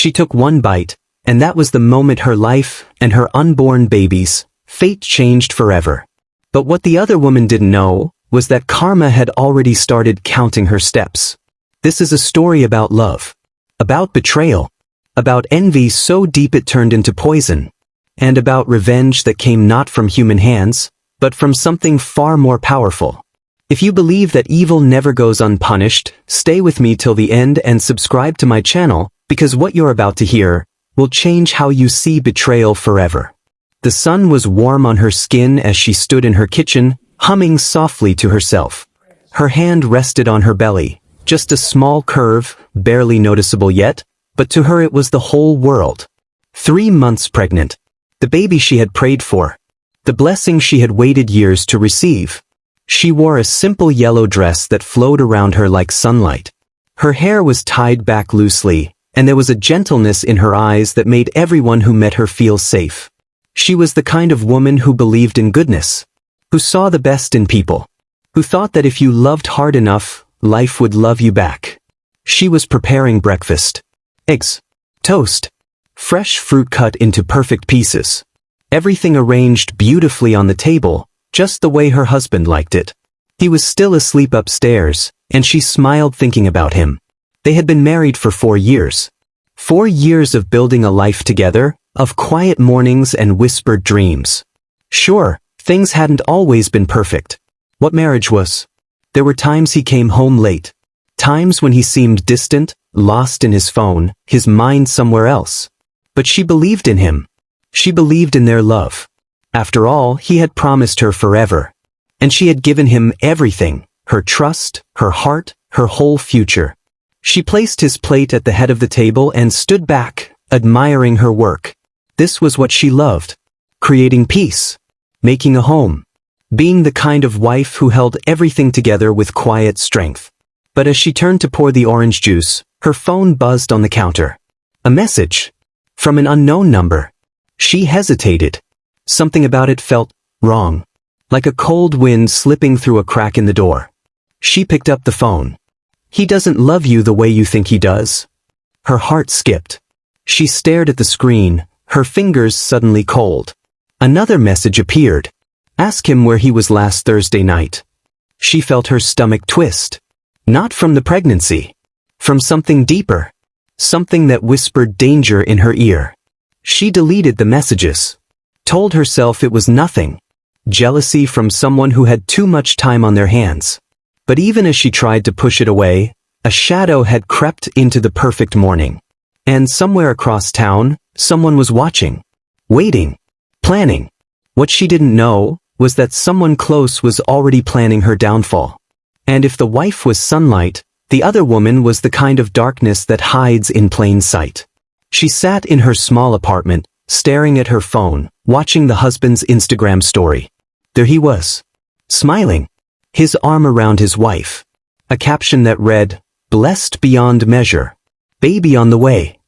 She took one bite, and that was the moment her life and her unborn baby's fate changed forever. But what the other woman didn't know was that karma had already started counting her steps. This is a story about love, about betrayal, about envy so deep it turned into poison, and about revenge that came not from human hands, but from something far more powerful. If you believe that evil never goes unpunished, stay with me till the end and subscribe to my channel, because what you're about to hear will change how you see betrayal forever. The sun was warm on her skin as she stood in her kitchen, humming softly to herself. Her hand rested on her belly, just a small curve, barely noticeable yet, but to her it was the whole world. 3 months pregnant. The baby she had prayed for. The blessing she had waited years to receive. She wore a simple yellow dress that flowed around her like sunlight. Her hair was tied back loosely, and there was a gentleness in her eyes that made everyone who met her feel safe. She was the kind of woman who believed in goodness, who saw the best in people, who thought that if you loved hard enough, life would love you back. She was preparing breakfast. Eggs, toast, fresh fruit cut into perfect pieces. Everything arranged beautifully on the table, just the way her husband liked it. He was still asleep upstairs, and she smiled thinking about him. They had been married for 4 years. 4 years of building a life together, of quiet mornings and whispered dreams. Sure, things hadn't always been perfect. What marriage was. There were times he came home late. Times when he seemed distant, lost in his phone, his mind somewhere else. But she believed in him. She believed in their love. After all, he had promised her forever. And she had given him everything, her trust, her heart, her whole future. She placed his plate at the head of the table and stood back, admiring her work. This was what she loved. Creating peace. Making a home. Being the kind of wife who held everything together with quiet strength. But as she turned to pour the orange juice, her phone buzzed on the counter. A message. From an unknown number. She hesitated. Something about it felt wrong. Like a cold wind slipping through a crack in the door. She picked up the phone. He doesn't love you the way you think he does. Her heart skipped. She stared at the screen, her fingers suddenly cold. Another message appeared. Ask him where he was last Thursday night. She felt her stomach twist. Not from the pregnancy. From something deeper. Something that whispered danger in her ear. She deleted the messages. Told herself it was nothing. Jealousy from someone who had too much time on their hands. But even as she tried to push it away, a shadow had crept into the perfect morning. And somewhere across town, someone was watching. Waiting. Planning. What she didn't know was that someone close was already planning her downfall. And if the wife was sunlight, the other woman was the kind of darkness that hides in plain sight. She sat in her small apartment, staring at her phone, watching the husband's Instagram story. There he was. Smiling. His arm around his wife. A caption that read, "Blessed beyond measure. Baby on the way."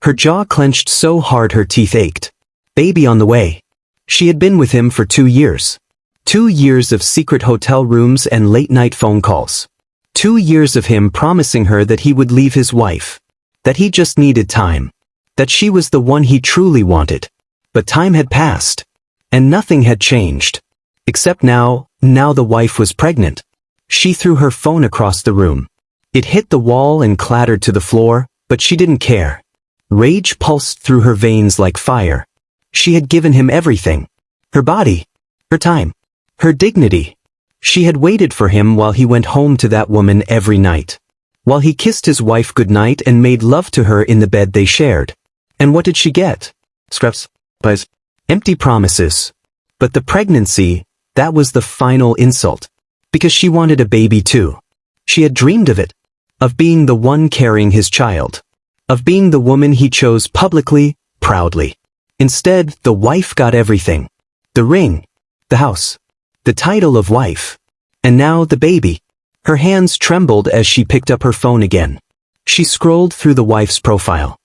Her jaw clenched so hard her teeth ached. Baby on the way. She had been with him for 2 years. 2 years of secret hotel rooms and late-night phone calls. 2 years of him promising her that he would leave his wife. That he just needed time. That she was the one he truly wanted. But time had passed. And nothing had changed. Except now the wife was pregnant. She threw her phone across the room. It hit the wall and clattered to the floor, but she didn't care. Rage pulsed through her veins like fire. She had given him everything. Her body. Her time. Her dignity. She had waited for him while he went home to that woman every night. While he kissed his wife goodnight and made love to her in the bed they shared. And what did she get? Scraps, pies, empty promises. But the pregnancy, that was the final insult. Because she wanted a baby too. She had dreamed of it. Of being the one carrying his child. Of being the woman he chose publicly, proudly. Instead, the wife got everything. The ring. The house. The title of wife. And now the baby. Her hands trembled as she picked up her phone again. She scrolled through the wife's profile.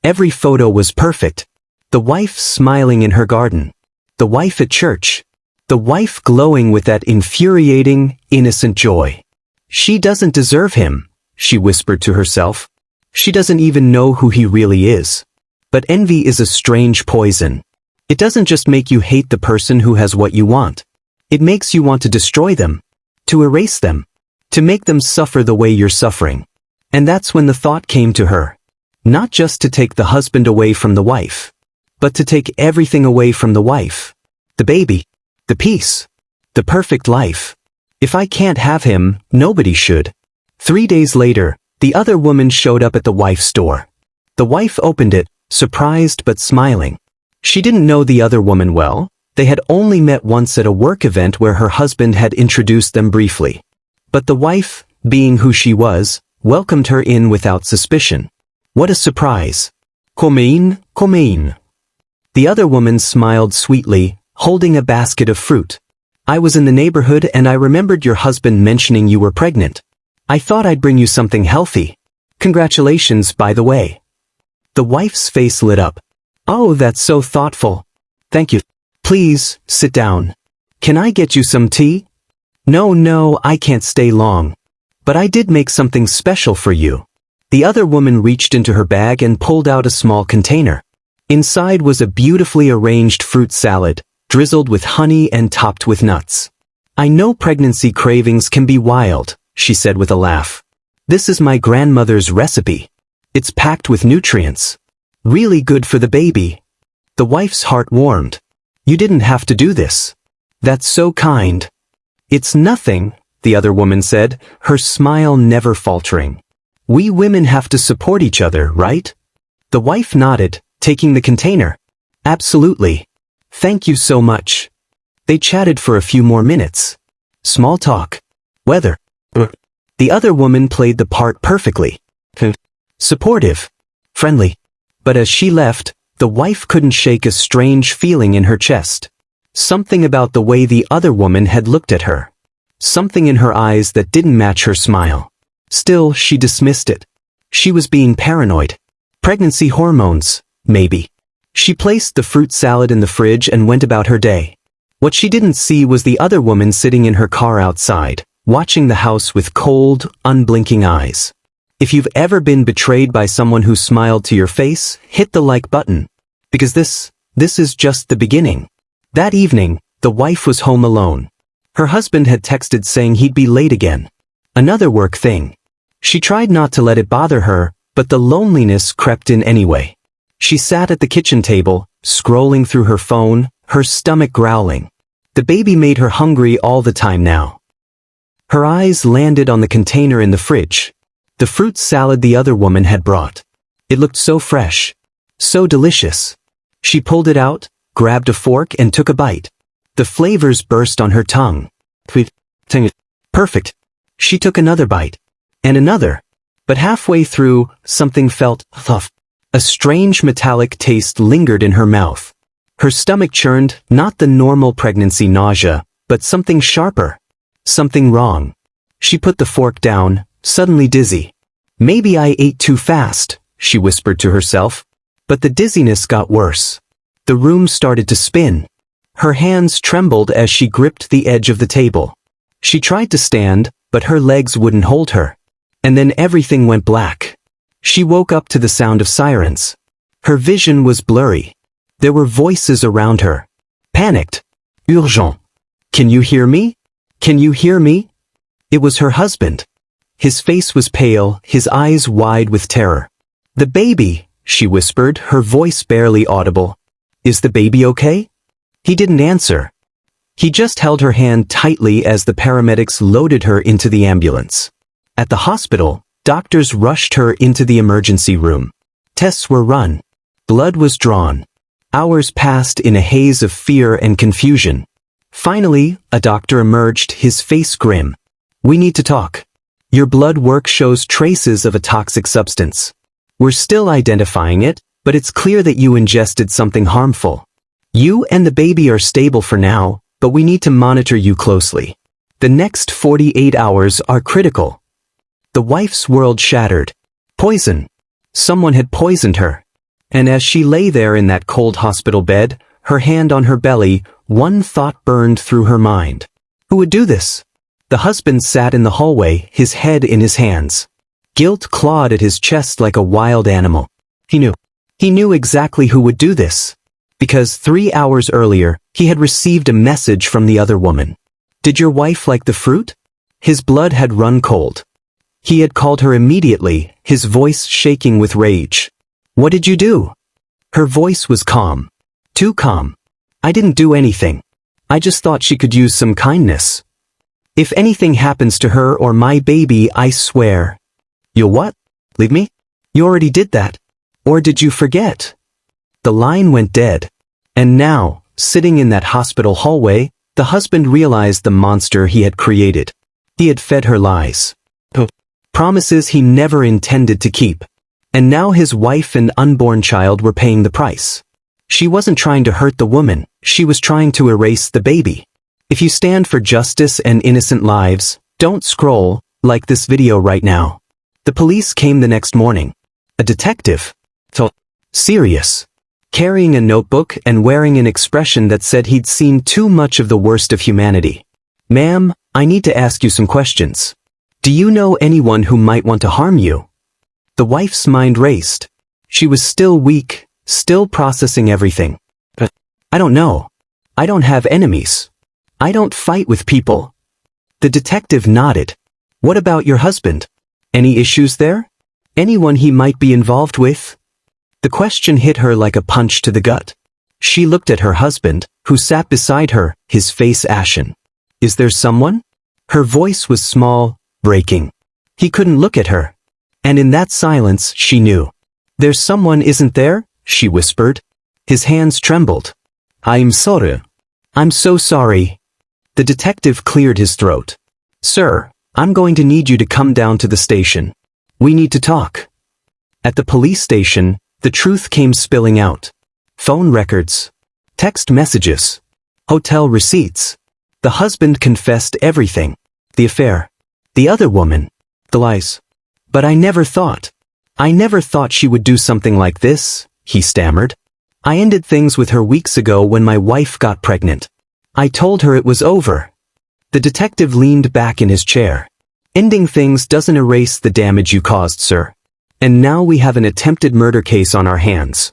Every photo was perfect. The wife smiling in her garden. The wife at church. The wife glowing with that infuriating, innocent joy. She doesn't deserve him, she whispered to herself. She doesn't even know who he really is. But envy is a strange poison. It doesn't just make you hate the person who has what you want. It makes you want to destroy them, to erase them, to make them suffer the way you're suffering. And that's when the thought came to her. Not just to take the husband away from the wife, but to take everything away from the wife. The baby, the peace, the perfect life. If I can't have him, nobody should. 3 days later, the other woman showed up at the wife's door. The wife opened it, surprised but smiling. She didn't know the other woman well. They had only met once at a work event where her husband had introduced them briefly. But the wife, being who she was, welcomed her in without suspicion. What a surprise. Come in, come in. The other woman smiled sweetly, holding a basket of fruit. I was in the neighborhood and I remembered your husband mentioning you were pregnant. I thought I'd bring you something healthy. Congratulations, by the way. The wife's face lit up. Oh, that's so thoughtful. Thank you. Please, sit down. Can I get you some tea? No, I can't stay long. But I did make something special for you. The other woman reached into her bag and pulled out a small container. Inside was a beautifully arranged fruit salad, drizzled with honey and topped with nuts. I know pregnancy cravings can be wild, she said with a laugh. This is my grandmother's recipe. It's packed with nutrients. Really good for the baby. The wife's heart warmed. You didn't have to do this. That's so kind. It's nothing, the other woman said, her smile never faltering. We women have to support each other, right? The wife nodded, taking the container. Absolutely. Thank you so much. They chatted for a few more minutes. Small talk. Weather. The other woman played the part perfectly. Supportive. Friendly. But as she left, the wife couldn't shake a strange feeling in her chest. Something about the way the other woman had looked at her. Something in her eyes that didn't match her smile. Still, she dismissed it. She was being paranoid. Pregnancy hormones, maybe. She placed the fruit salad in the fridge and went about her day. What she didn't see was the other woman sitting in her car outside, watching the house with cold, unblinking eyes. If you've ever been betrayed by someone who smiled to your face, hit the like button. Because this is just the beginning. That evening, the wife was home alone. Her husband had texted saying he'd be late again. Another work thing. She tried not to let it bother her, but the loneliness crept in anyway. She sat at the kitchen table, scrolling through her phone, her stomach growling. The baby made her hungry all the time now. Her eyes landed on the container in the fridge. The fruit salad the other woman had brought. It looked so fresh. So delicious. She pulled it out, grabbed a fork and took a bite. The flavors burst on her tongue. Perfect. She took another bite. And another. But halfway through, something felt tough. A strange metallic taste lingered in her mouth. Her stomach churned, not the normal pregnancy nausea, but something sharper. Something wrong. She put the fork down, suddenly dizzy. Maybe I ate too fast, she whispered to herself. But the dizziness got worse. The room started to spin. Her hands trembled as she gripped the edge of the table. She tried to stand, but her legs wouldn't hold her. And then everything went black. She woke up to the sound of sirens. Her vision was blurry. There were voices around her. Panicked. Urgent. Can you hear me? Can you hear me? It was her husband. His face was pale, his eyes wide with terror. The baby, she whispered, her voice barely audible. Is the baby okay? He didn't answer. He just held her hand tightly as the paramedics loaded her into the ambulance. At the hospital, doctors rushed her into the emergency room. Tests were run. Blood was drawn. Hours passed in a haze of fear and confusion. Finally, a doctor emerged, his face grim. We need to talk. Your blood work shows traces of a toxic substance. We're still identifying it, but it's clear that you ingested something harmful. You and the baby are stable for now, but we need to monitor you closely. The next 48 hours are critical. The wife's world shattered. Poison. Someone had poisoned her. And as she lay there in that cold hospital bed, her hand on her belly, one thought burned through her mind. Who would do this? The husband sat in the hallway, his head in his hands. Guilt clawed at his chest like a wild animal. He knew. He knew exactly who would do this. Because 3 hours earlier, he had received a message from the other woman. Did your wife like the fruit? His blood had run cold. He had called her immediately, his voice shaking with rage. What did you do? Her voice was calm. Too calm. I didn't do anything. I just thought she could use some kindness. If anything happens to her or my baby, I swear. You'll what? Leave me? You already did that. Or did you forget? The line went dead. And now, sitting in that hospital hallway, the husband realized the monster he had created. He had fed her lies. Promises he never intended to keep. And now his wife and unborn child were paying the price. She wasn't trying to hurt the woman, she was trying to erase the baby. If you stand for justice and innocent lives, don't scroll, like this video right now. The police came the next morning. A detective. Serious. Carrying a notebook and wearing an expression that said he'd seen too much of the worst of humanity. Ma'am, I need to ask you some questions. Do you know anyone who might want to harm you? The wife's mind raced. She was still weak, still processing everything. I don't know. I don't have enemies. I don't fight with people. The detective nodded. What about your husband? Any issues there? Anyone he might be involved with? The question hit her like a punch to the gut. She looked at her husband, who sat beside her, his face ashen. Is there someone? Her voice was small, breaking. He couldn't look at her. And in that silence, she knew. There's someone, isn't there? She whispered. His hands trembled. I'm sorry. I'm so sorry. The detective cleared his throat. Sir, I'm going to need you to come down to the station. We need to talk. At the police station, the truth came spilling out. Phone records. Text messages. Hotel receipts. The husband confessed everything. The affair. The other woman. The lies. But I never thought she would do something like this, he stammered. I ended things with her weeks ago when my wife got pregnant. I told her it was over. The detective leaned back in his chair. Ending things doesn't erase the damage you caused, sir. And now we have an attempted murder case on our hands.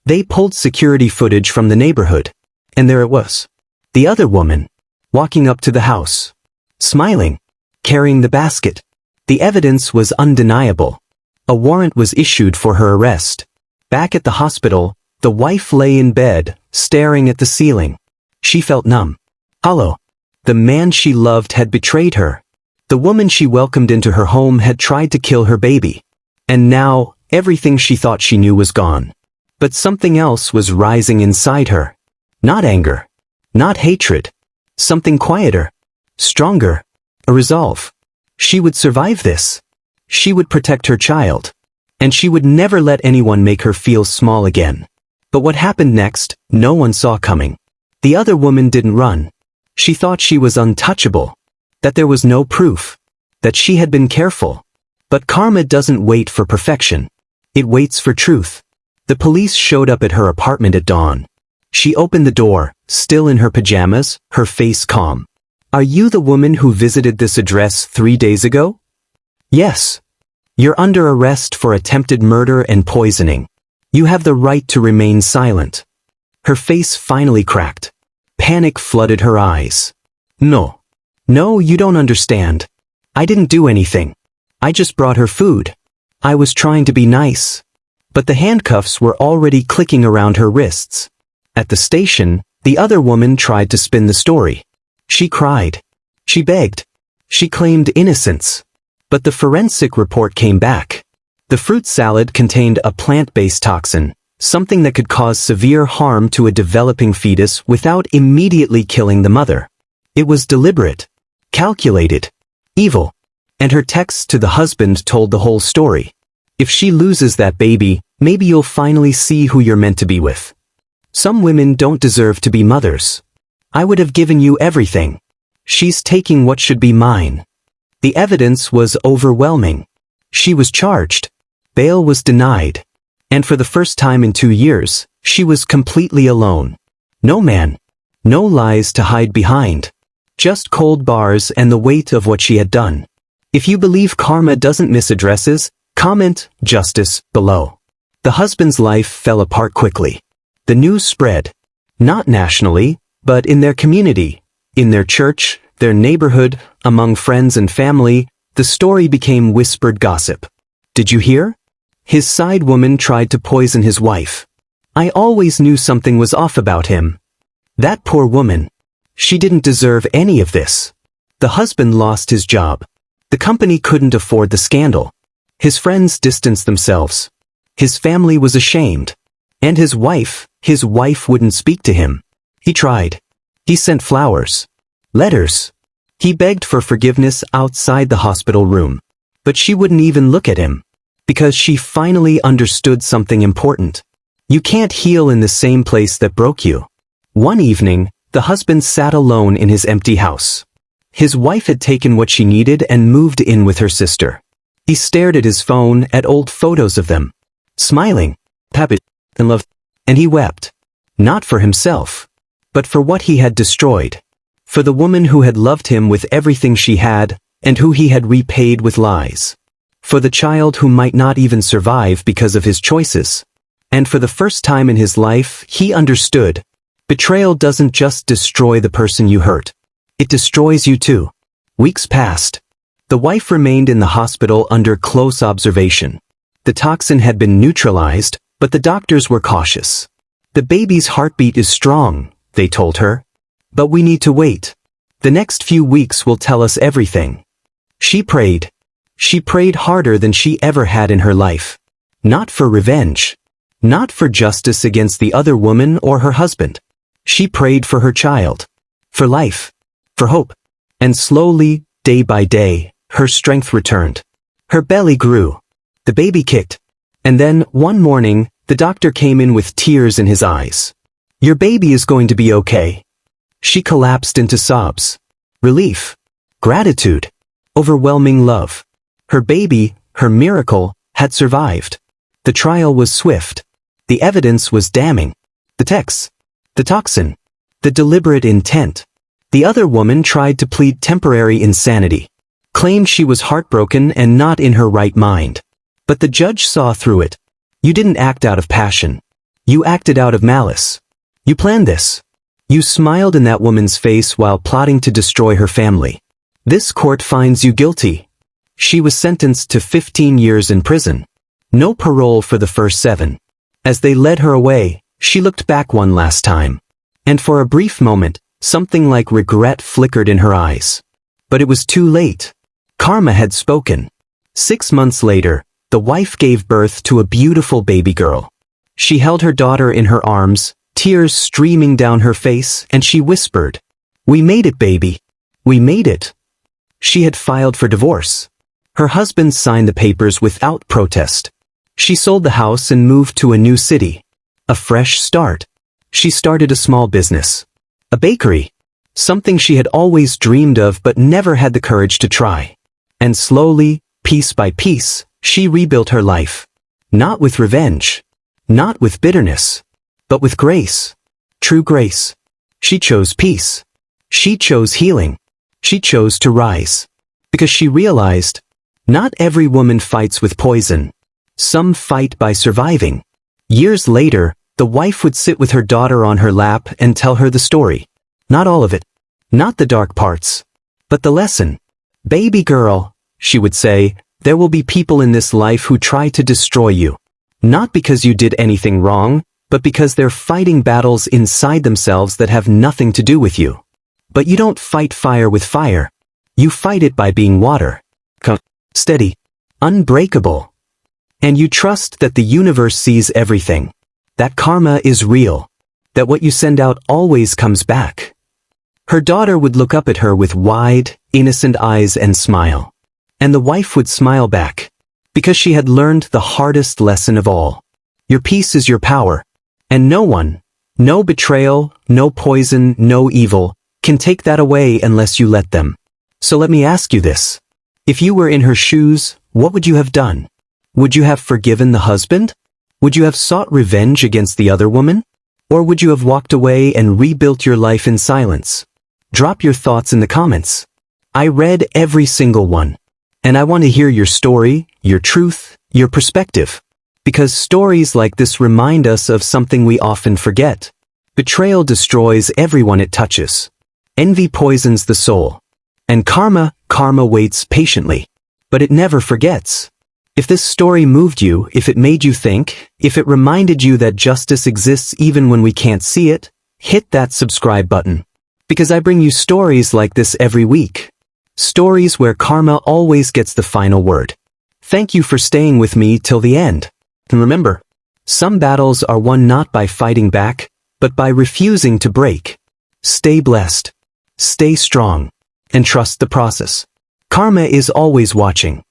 They pulled security footage from the neighborhood. And there it was. The other woman. Walking up to the house. Smiling. Carrying the basket. The evidence was undeniable. A warrant was issued for her arrest. Back at the hospital, the wife lay in bed, staring at the ceiling. She felt numb. Hollow. The man she loved had betrayed her. The woman she welcomed into her home had tried to kill her baby. And now, everything she thought she knew was gone. But something else was rising inside her. Not anger. Not hatred. Something quieter. Stronger. A resolve. She would survive this. She would protect her child. And she would never let anyone make her feel small again. But what happened next, no one saw coming. The other woman didn't run. She thought she was untouchable. That there was no proof. That she had been careful. But karma doesn't wait for perfection. It waits for truth. The police showed up at her apartment at dawn. She opened the door, still in her pajamas, her face calm. Are you the woman who visited this address 3 days ago? Yes. You're under arrest for attempted murder and poisoning. You have the right to remain silent. Her face finally cracked. Panic flooded her eyes. No. No, you don't understand. I didn't do anything. I just brought her food. I was trying to be nice. But the handcuffs were already clicking around her wrists. At the station, the other woman tried to spin the story. She cried. She begged. She claimed innocence. But the forensic report came back. The fruit salad contained a plant-based toxin, something that could cause severe harm to a developing fetus without immediately killing the mother. It was deliberate, calculated, evil. And her texts to the husband told the whole story. If she loses that baby, maybe you'll finally see who you're meant to be with. Some women don't deserve to be mothers. I would have given you everything. She's taking what should be mine. The evidence was overwhelming. She was charged. Bail was denied. And for the first time in 2 years, she was completely alone. No man. No lies to hide behind. Just cold bars and the weight of what she had done. If you believe karma doesn't miss addresses, comment justice below. The husband's life fell apart quickly. The news spread, not nationally, but in their community, in their church, their neighborhood, among friends and family. The story became whispered gossip. Did you hear? His side woman tried to poison his wife. I always knew something was off about him. That poor woman. She didn't deserve any of this. The husband lost his job. The company couldn't afford the scandal. His friends distanced themselves. His family was ashamed. And his wife wouldn't speak to him. He tried. He sent flowers. Letters. He begged for forgiveness outside the hospital room. But she wouldn't even look at him. Because she finally understood something important. You can't heal in the same place that broke you. One evening, the husband sat alone in his empty house. His wife had taken what she needed and moved in with her sister. He stared at his phone, at old photos of them. Smiling, happy, and love, and he wept. Not for himself, but for what he had destroyed. For the woman who had loved him with everything she had, and who he had repaid with lies. For the child who might not even survive because of his choices. And for the first time in his life, he understood. Betrayal doesn't just destroy the person you hurt. It destroys you too. Weeks passed. The wife remained in the hospital under close observation. The toxin had been neutralized, but the doctors were cautious. The baby's heartbeat is strong, they told her. But we need to wait. The next few weeks will tell us everything. She prayed. She prayed harder than she ever had in her life. Not for revenge. Not for justice against the other woman or her husband. She prayed for her child. For life. For hope. And slowly, day by day, her strength returned. Her belly grew. The baby kicked. And then, one morning, the doctor came in with tears in his eyes. Your baby is going to be okay. She collapsed into sobs. Relief. Gratitude. Overwhelming love. Her baby, her miracle, had survived. The trial was swift. The evidence was damning. The texts. The toxin. The deliberate intent. The other woman tried to plead temporary insanity. Claimed she was heartbroken and not in her right mind. But the judge saw through it. You didn't act out of passion. You acted out of malice. You planned this. You smiled in that woman's face while plotting to destroy her family. This court finds you guilty. She was sentenced to 15 years in prison. No parole for the first 7. As they led her away, she looked back one last time. And for a brief moment, something like regret flickered in her eyes. But it was too late. Karma had spoken. 6 months later, the wife gave birth to a beautiful baby girl. She held her daughter in her arms, tears streaming down her face, and she whispered, "We made it, baby. We made it." She had filed for divorce. Her husband signed the papers without protest. She sold the house and moved to a new city. A fresh start. She started a small business. A bakery. Something she had always dreamed of but never had the courage to try. And slowly, piece by piece, she rebuilt her life. Not with revenge. Not with bitterness. But with grace. True grace. She chose peace. She chose healing. She chose to rise. Because she realized, not every woman fights with poison. Some fight by surviving. Years later, the wife would sit with her daughter on her lap and tell her the story. Not all of it. Not the dark parts. But the lesson. Baby girl, she would say, there will be people in this life who try to destroy you. Not because you did anything wrong, but because they're fighting battles inside themselves that have nothing to do with you. But you don't fight fire with fire. You fight it by being water. Steady. Unbreakable. And you trust that the universe sees everything. That karma is real. That what you send out always comes back. Her daughter would look up at her with wide, innocent eyes and smile. And the wife would smile back. Because she had learned the hardest lesson of all. Your peace is your power. And no one, no betrayal, no poison, no evil, can take that away unless you let them. So let me ask you this. If you were in her shoes, what would you have done? Would you have forgiven the husband? Would you have sought revenge against the other woman? Or would you have walked away and rebuilt your life in silence? Drop your thoughts in the comments. I read every single one. And I want to hear your story, your truth, your perspective. Because stories like this remind us of something we often forget. Betrayal destroys everyone it touches. Envy poisons the soul. And karma waits patiently. But it never forgets. If this story moved you, if it made you think, if it reminded you that justice exists even when we can't see it, hit that subscribe button. Because I bring you stories like this every week. Stories where karma always gets the final word. Thank you for staying with me till the end. And remember, some battles are won not by fighting back, but by refusing to break. Stay blessed. Stay strong. And trust the process. Karma is always watching.